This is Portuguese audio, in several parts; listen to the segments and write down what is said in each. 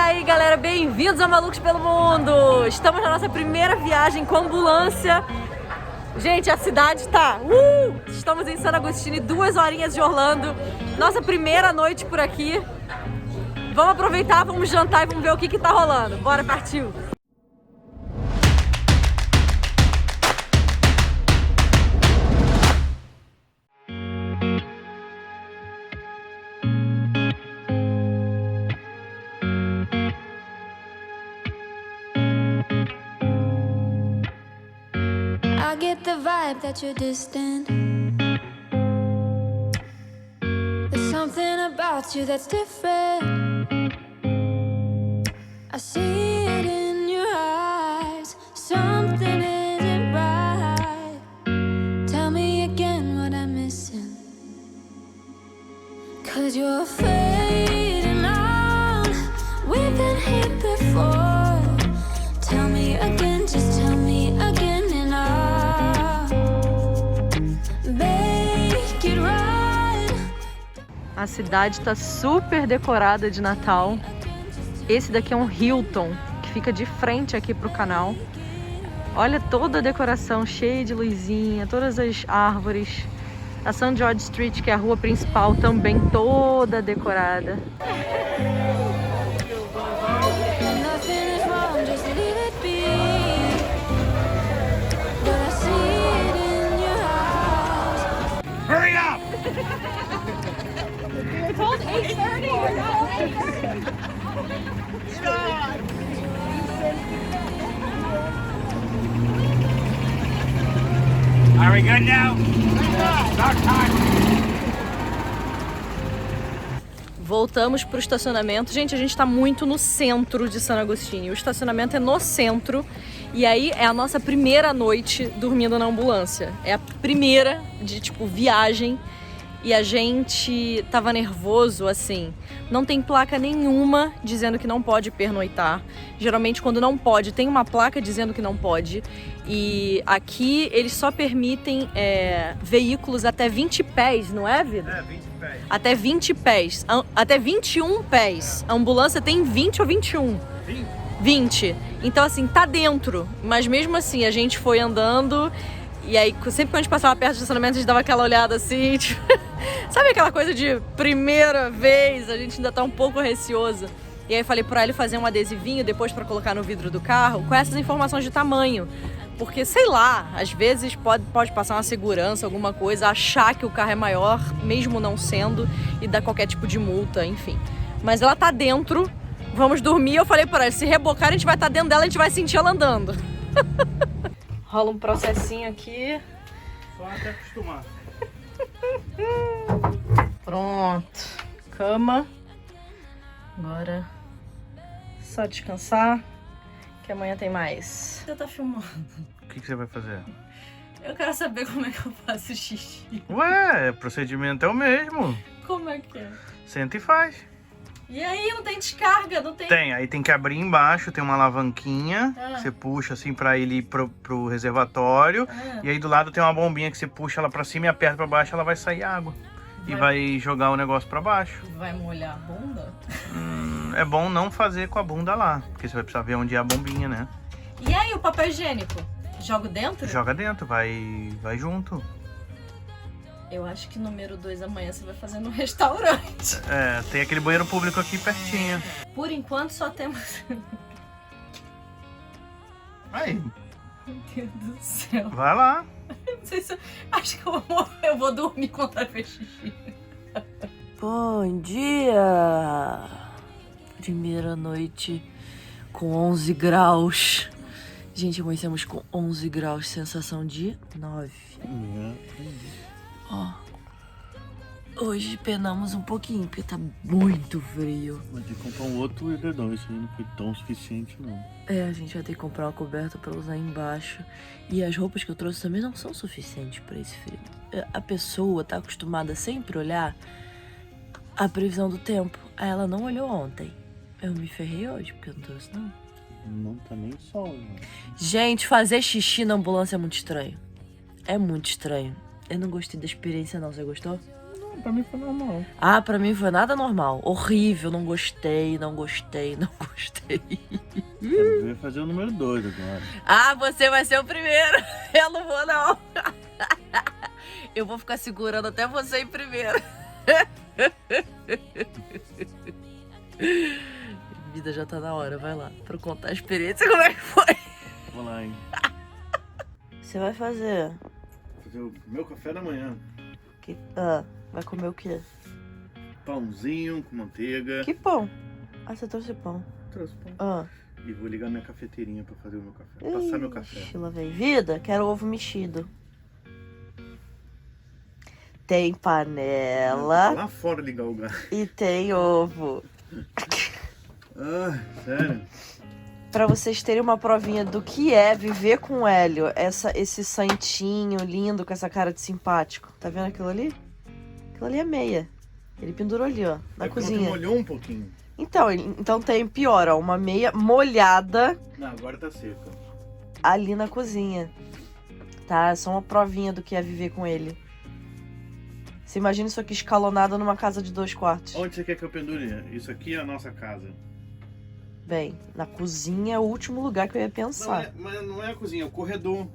aí galera, bem-vindos a Malucos pelo Mundo! Estamos na nossa primeira viagem com ambulância. Gente, a cidade tá... Estamos em San Agustín, 2 horinhas de Orlando. Nossa primeira noite por aqui. Vamos aproveitar, vamos jantar e vamos ver o que tá rolando. Bora, partiu! I get the vibe that you're distant. There's something about you that's different. I see it in your eyes. Something isn't right. Tell me again what I'm missing. 'Cause you're fading out. We've been here before. Tell me again, just tell me again. A cidade tá super decorada de Natal. Esse daqui é um Hilton, que fica de frente aqui pro canal. Olha toda a decoração cheia de luzinha, todas as árvores. A St. George Street, que é a rua principal, também toda decorada. Hurry up! We're told 8:30. We're not 8:30. Are we good now? Start time. Voltamos pro estacionamento. Gente, a gente tá muito no centro de San Agustín. O estacionamento é no centro. E aí é a nossa primeira noite dormindo na ambulância. É a primeira de, tipo, viagem. E a gente tava nervoso, assim. Não tem placa nenhuma dizendo que não pode pernoitar. Geralmente, quando não pode, tem uma placa dizendo que não pode. E aqui eles só permitem veículos até 20 pés, não é, Vida? É, 20 pés. Até 20 pés. Até 21 pés. A ambulância tem 20 ou 21? 20. Então, assim, tá dentro. Mas mesmo assim, a gente foi andando. E aí, sempre que a gente passava perto do estacionamento, a gente dava aquela olhada assim, tipo... Sabe aquela coisa de primeira vez? A gente ainda tá um pouco receoso. E aí eu falei pra ele fazer um adesivinho depois pra colocar no vidro do carro com essas informações de tamanho. Porque, sei lá, às vezes pode passar uma segurança, alguma coisa, achar que o carro é maior, mesmo não sendo, e dar qualquer tipo de multa, enfim. Mas ela tá dentro, vamos dormir. Eu falei pra ele, se rebocar, a gente vai estar dentro dela, a gente vai sentir ela andando. Rola um processinho aqui. Só até acostumar. Pronto. Cama. Agora só descansar, que amanhã tem mais. Você tá filmando? O que você vai fazer? Eu quero saber como é que eu faço xixi. Ué, o procedimento é o mesmo. Como é que é? Senta e faz. E aí, não tem descarga, não tem... Tem, aí tem que abrir embaixo, tem uma alavanquinha, Ah. que você puxa assim pra ele ir pro reservatório. Ah. E aí do lado tem uma bombinha que você puxa ela pra cima e aperta pra baixo, ela vai sair água. E vai jogar o negócio pra baixo. Vai molhar a bunda? É bom não fazer com a bunda lá, porque você vai precisar ver onde é a bombinha, né? E aí, o papel higiênico? Jogo dentro? Joga dentro, vai junto. Eu acho que número 2 amanhã você vai fazer no restaurante. É, tem aquele banheiro público aqui pertinho. Por enquanto só temos... Aí, Meu Deus do céu. vai lá. Não sei se eu... Acho que eu vou morrer. Eu vou dormir quando vai ver xixi. Bom dia! Primeira noite com 11 graus. Gente, amanhecemos com 11 graus, sensação de 9. Ó, hoje penamos um pouquinho, porque tá muito frio. Vai ter que comprar um outro edredom, isso aí não foi tão suficiente não. É, a gente vai ter que comprar uma coberta pra usar embaixo. E as roupas que eu trouxe também não são suficientes pra esse frio. A pessoa tá acostumada a sempre olhar a previsão do tempo. Aí ela não olhou ontem. Eu me ferrei hoje, porque eu não trouxe não. Não tá nem sol, né? Gente, fazer xixi na ambulância é muito estranho. É muito estranho. Eu não gostei da experiência não, você gostou? Não, pra mim foi normal. Ah, pra mim foi nada normal. Horrível, não gostei, não gostei, não gostei. Quero ver fazer o número 2 agora. Ah, você vai ser o primeiro. Eu não vou, não. Eu vou ficar segurando até você ir primeiro. Vida, já tá na hora, vai lá. Pra eu contar a experiência, como é que foi? Vou lá, hein. Você vai fazer? Fazer o meu café da manhã. Vai comer o quê? Pãozinho com manteiga. Que pão? Ah, você trouxe pão. Trouxe pão. Ah. E vou ligar minha cafeteirinha pra fazer o meu café. Passar meu café. Ixi, lá vem. Vida, quero ovo mexido. Tem panela Lá fora ligar o gás. e tem ovo. Ah, sério? Pra vocês terem uma provinha do que é viver com o Hélio, esse santinho lindo com essa cara de simpático. Tá vendo aquilo ali? Aquilo ali é meia. Ele pendurou ali, ó, na cozinha. Molhou um pouquinho. Então tem pior, ó, uma meia molhada Não, agora tá seca. ali na cozinha. Tá? É só uma provinha do que é viver com ele. Você imagina isso aqui escalonado numa casa de 2 quartos. Onde você quer que eu pendure? Isso aqui é a nossa casa. Bem, na cozinha é o último lugar que eu ia pensar. Mas não é a cozinha, é o corredor.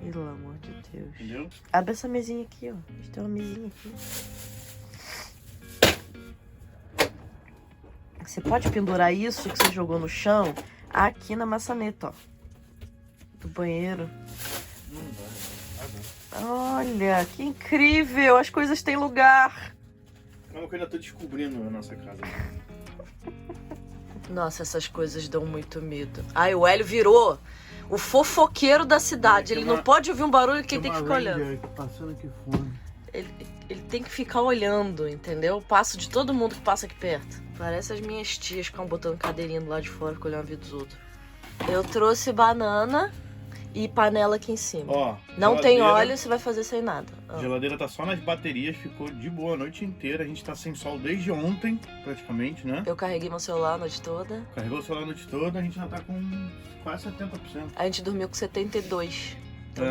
Pelo amor de Deus. Entendeu? Abre essa mesinha aqui, ó. A gente tem uma mesinha aqui. Você pode pendurar isso que você jogou no chão aqui na maçaneta, ó. Do banheiro. Não vai. Olha, que incrível! As coisas têm lugar. Calma que eu ainda tô descobrindo a nossa casa. Nossa, essas coisas dão muito medo. Ai, o Hélio virou o fofoqueiro da cidade. Ele não pode ouvir um barulho que ele tem que ficar olhando. Passando aqui fora. Ele tem que ficar olhando, entendeu? O passo de todo mundo que passa aqui perto. Parece as minhas tias que ficam botando cadeirinha do lado de fora, ficam olhando a vida dos outros. Eu trouxe banana e panela aqui em cima. Ó, não tem óleo, você vai fazer sem nada. A geladeira tá só nas baterias, ficou de boa a noite inteira. A gente tá sem sol desde ontem, praticamente, né? Eu carreguei meu celular a noite toda. Carregou o celular a noite toda, a gente já tá com quase 70%. A gente dormiu com 72%. Então É.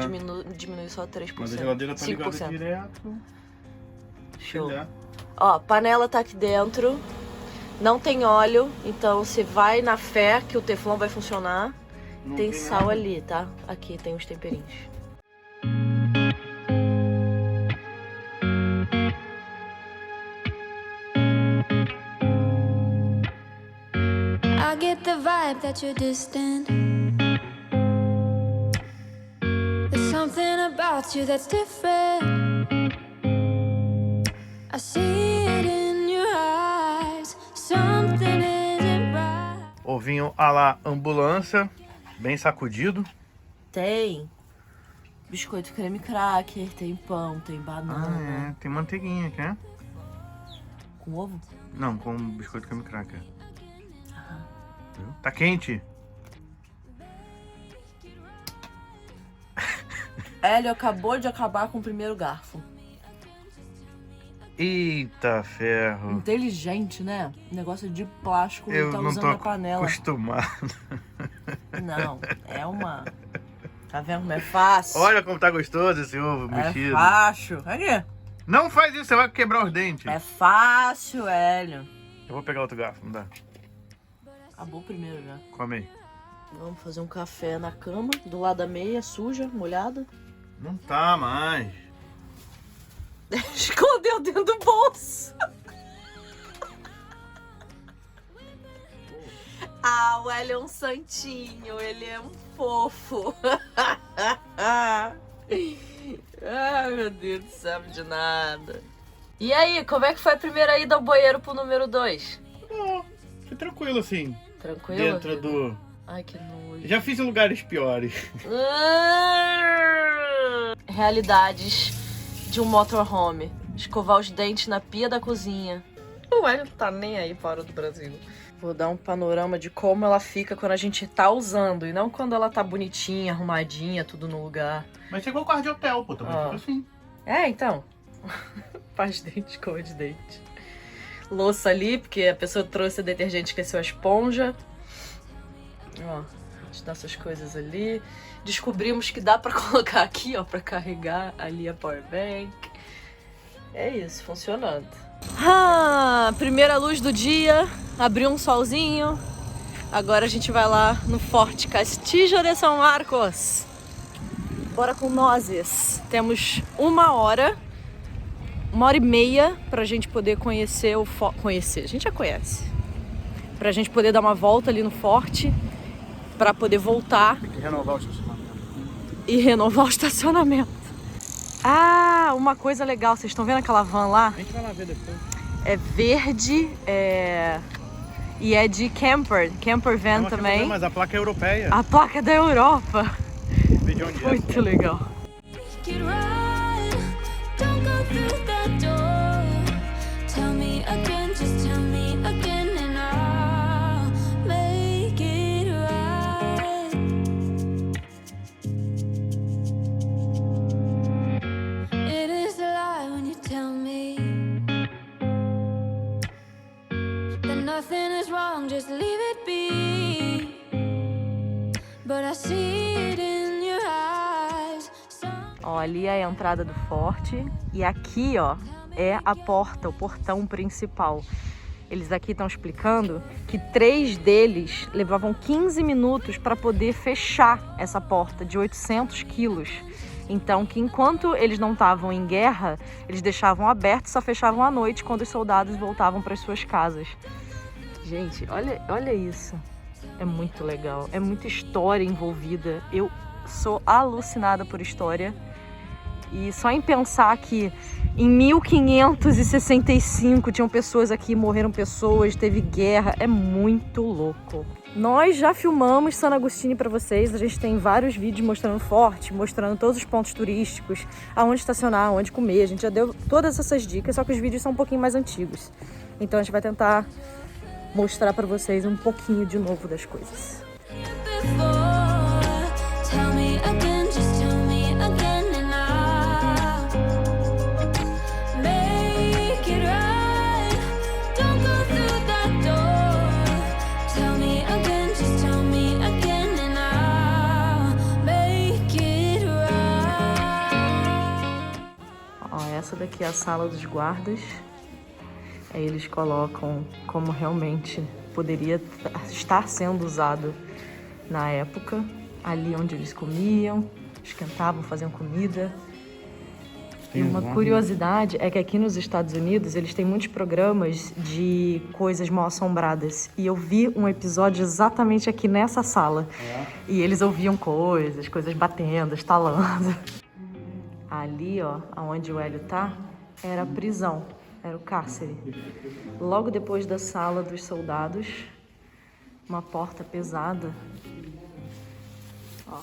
diminui só 3%. Mas a geladeira tá ligada 5%. direto. Show. Filé. Ó, panela tá aqui dentro. Não tem óleo, então você vai na fé que o teflon vai funcionar. Não Tem sal nada. ali, tá? Aqui tem os temperinhos. I get the vibe that you're distant. There's something about you that's different. I see it in your eyes. Something isn't right. Ovinho à la ambulância, bem sacudido. Tem biscoito creme cracker, tem pão, tem banana. Tem manteiguinha, quer? Com ovo? Não, com biscoito creme cracker. Tá quente? Hélio acabou de acabar com o primeiro garfo. Eita ferro. Inteligente, né? Negócio de plástico, Eu ele tá não usando tô a panela. acostumado. Não, é uma... Tá vendo como é fácil? Olha como tá gostoso esse ovo é mexido. fácil. Aqui. Não faz isso, você vai quebrar os dentes. É fácil, Hélio. Eu vou pegar outro garfo, não dá. Acabou primeiro já. Come aí. Vamos fazer um café na cama, do lado da meia, suja, molhada. Não tá mais. Escondeu dentro do bolso. Ah, o Hélio é um santinho, ele é um fofo. Ai, meu Deus, não sabe de nada. E aí, como é que foi a primeira ida ao banheiro pro número 2? Oh, foi tranquilo assim. Tranquilo? Dentro do... Ai, que nojo. Já fiz em lugares piores. Realidades de um motorhome. Escovar os dentes na pia da cozinha. O Hélio não tá nem aí para do Brasil. Vou dar um panorama de como ela fica quando a gente tá usando. E não quando ela tá bonitinha, arrumadinha, tudo no lugar. Mas chegou o quarto de hotel, pô. Também fica assim. É, então. Faz dente, escova de dente. Louça ali, porque a pessoa trouxe detergente, esqueceu a esponja. Ó, as nossas coisas ali. Descobrimos que dá pra colocar aqui, ó, pra carregar ali a power bank. É isso, funcionando. Primeira luz do dia, abriu um solzinho. Agora a gente vai lá no Forte Castillo de São Marcos. Bora com nozes. Temos 1h e meia pra gente poder conhecer o forte. Conhecer, a gente já conhece. Pra gente poder dar uma volta ali no forte, pra poder voltar. Tem que renovar o estacionamento. E renovar o estacionamento. Uma coisa legal, vocês estão vendo aquela van lá? A gente vai lá ver depois. É verde, e é de camper van também. Mas a placa é europeia. A placa da Europa. Vê de onde é. Muito legal. Make it right. Don't go through that door. Tell me again, just tell me again, and I'll make it right. It is a lie when you tell me that nothing is wrong, just leave it be. But I see it in your eyes. Ó, ali é a entrada do forte e aqui, ó, é a porta, o portão principal. Eles aqui estão explicando que 3 deles levavam 15 minutos para poder fechar essa porta de 800 quilos. Então, que enquanto eles não estavam em guerra, eles deixavam aberto e só fechavam à noite quando os soldados voltavam para as suas casas. Gente, olha isso. É muito legal, é muita história envolvida. Eu sou alucinada por história. E só em pensar que em 1565 tinham pessoas aqui, morreram pessoas, teve guerra, é muito louco. Nós já filmamos San Agustín para vocês, a gente tem vários vídeos mostrando o forte, mostrando todos os pontos turísticos, aonde estacionar, aonde comer, a gente já deu todas essas dicas, só que os vídeos são um pouquinho mais antigos. Então a gente vai tentar mostrar para vocês um pouquinho de novo das coisas. Tell me again, just tell me again, and I'll make it right. Don't go through that door. Tell me again, just tell me again, and I'll make it right. Ó, essa daqui é a sala dos guardas. Aí eles colocam como realmente poderia estar sendo usado na época. Ali onde eles comiam, esquentavam, faziam comida. E uma curiosidade é que aqui nos Estados Unidos eles têm muitos programas de coisas mal assombradas. E eu vi um episódio exatamente aqui nessa sala. E eles ouviam coisas batendo, estalando. Ali, ó, onde o Hélio tá, era a prisão. Era o cárcere. Logo depois da sala dos soldados, uma porta pesada. Ó.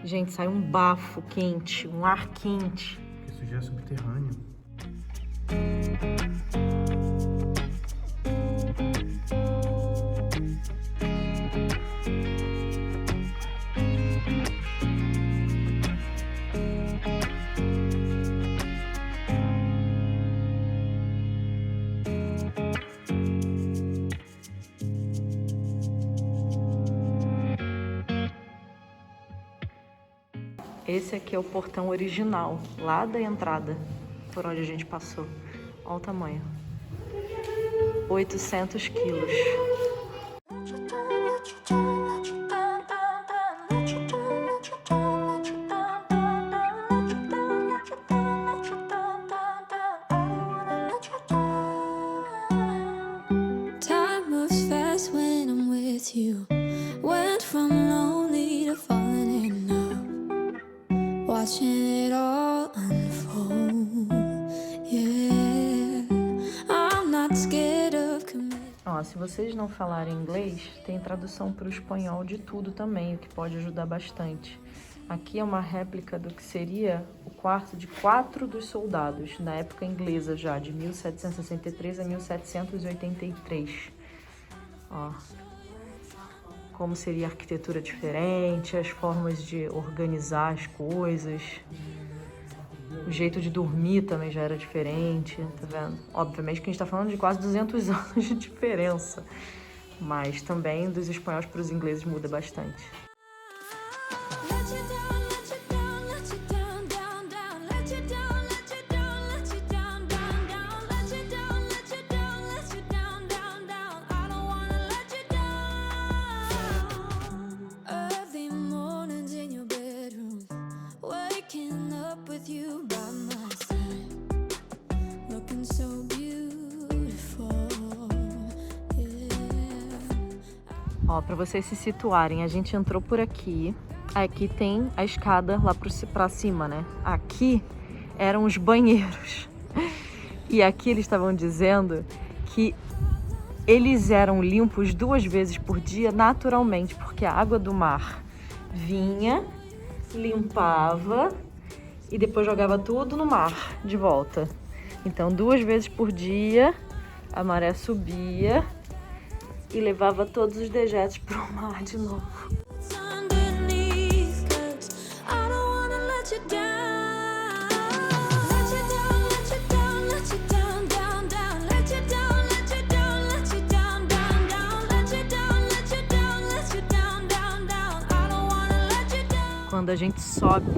Gente, sai um bafo quente, um ar quente. Isso já é subterrâneo. Esse aqui é o portão original, lá da entrada, por onde a gente passou. Olha o tamanho. 800 quilos. Time moves fast when I'm with you. Went from lonely to falling in love. Watching it all unfold. Yeah, I'm not scared of committing. Ó, se vocês não falarem inglês, tem tradução para o espanhol de tudo também, o que pode ajudar bastante. Aqui é uma réplica do que seria o quarto de 4 dos soldados, na época inglesa já, de 1763 a 1783. Ó, como seria a arquitetura diferente, as formas de organizar as coisas. O jeito de dormir também já era diferente, tá vendo? Obviamente que a gente tá falando de quase 200 anos de diferença, mas também dos espanhóis para os ingleses muda bastante. Let you down, let you down, let you down, down. Ó, pra vocês se situarem, a gente entrou por aqui. Aqui tem a escada lá pra cima, né? Aqui eram os banheiros. E aqui eles estavam dizendo que eles eram limpos 2 vezes por dia naturalmente, porque a água do mar vinha, limpava e depois jogava tudo no mar de volta. Então 2 vezes por dia a maré subia e levava todos os dejetos pro mar de novo. Quando a gente sobe,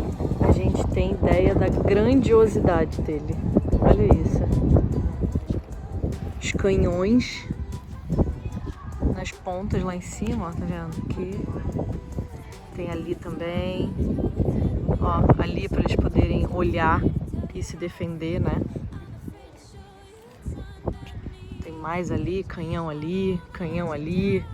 a gente tem ideia da grandiosidade dele. Olha isso. Os canhões nas pontas lá em cima, ó, tá vendo? Aqui. Tem ali também. Ó, ali para eles poderem olhar e se defender, né? Tem mais ali, canhão ali, canhão ali.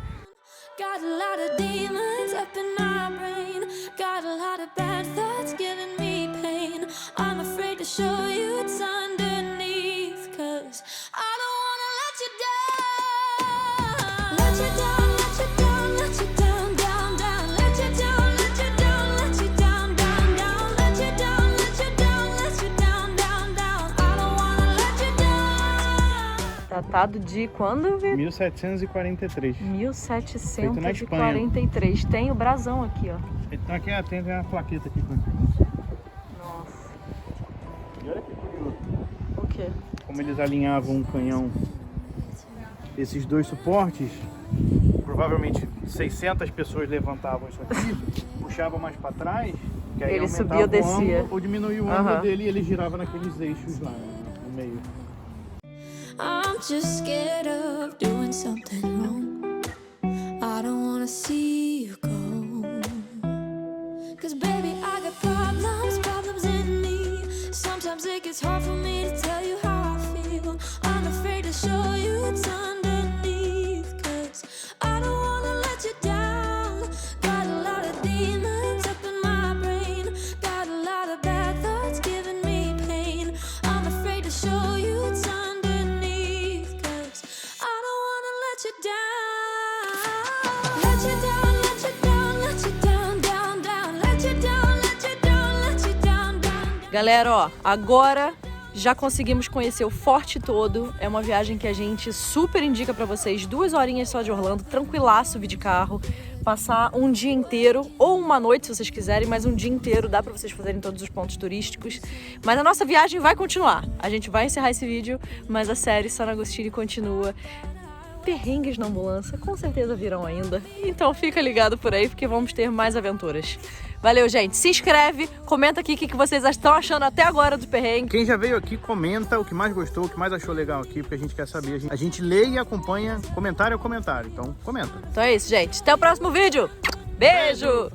Got a lot of demons up in my brain. Got a lot of bad thoughts giving me pain. I'm afraid to show you it's underneath, 'cause I don't wanna let you down. Let you down, let you down, let you down, down, down. Let you down, let you down, let you down, down, down. Let you down, let you down, let you down, down, down. I don't wanna let you down. Datado de quando, Vitor? 1743. 1743. Tem o brasão aqui, ó. Então aqui tem uma plaqueta aqui. Nossa. E olha que curioso. O quê? Como eles alinhavam um canhão, esses 2 suportes, provavelmente 600 pessoas levantavam isso aqui, puxavam mais para trás, que aí Ele aumentava subia ou o descia. ângulo, ou diminuía o ângulo dele e ele girava naqueles eixos lá no meio. I'm just scared of doing something wrong. I don't wanna see you go. 'Cause baby, I got problems, problems in me. Sometimes it gets hard for me to tell you how I feel. I'm afraid to show you it's underneath, 'cause I don't wanna let you down. Got a lot of demons up in my brain. Got a lot of bad thoughts giving me pain. I'm afraid to show you it's underneath, 'cause I don't wanna let you down. Let you down, let you down, let you down, down, down. Let you down, let you down, let you down, down. Galera, ó, agora já conseguimos conhecer o forte todo. É uma viagem que a gente super indica pra vocês. 2 horinhas só de Orlando, tranquilaço vir de carro. Passar um dia inteiro, ou uma noite se vocês quiserem, mas um dia inteiro dá pra vocês fazerem todos os pontos turísticos. Mas a nossa viagem vai continuar. A gente vai encerrar esse vídeo, mas a série San Agostini continua. Perrengues na ambulância com certeza virão ainda. Então fica ligado por aí, porque vamos ter mais aventuras. Valeu, gente. Se inscreve, comenta aqui o que vocês estão achando até agora do perrengue. Quem já veio aqui, comenta o que mais gostou, o que mais achou legal aqui, porque a gente quer saber. A gente lê e acompanha comentário a comentário, então comenta. Então é isso, gente. Até o próximo vídeo. Beijo!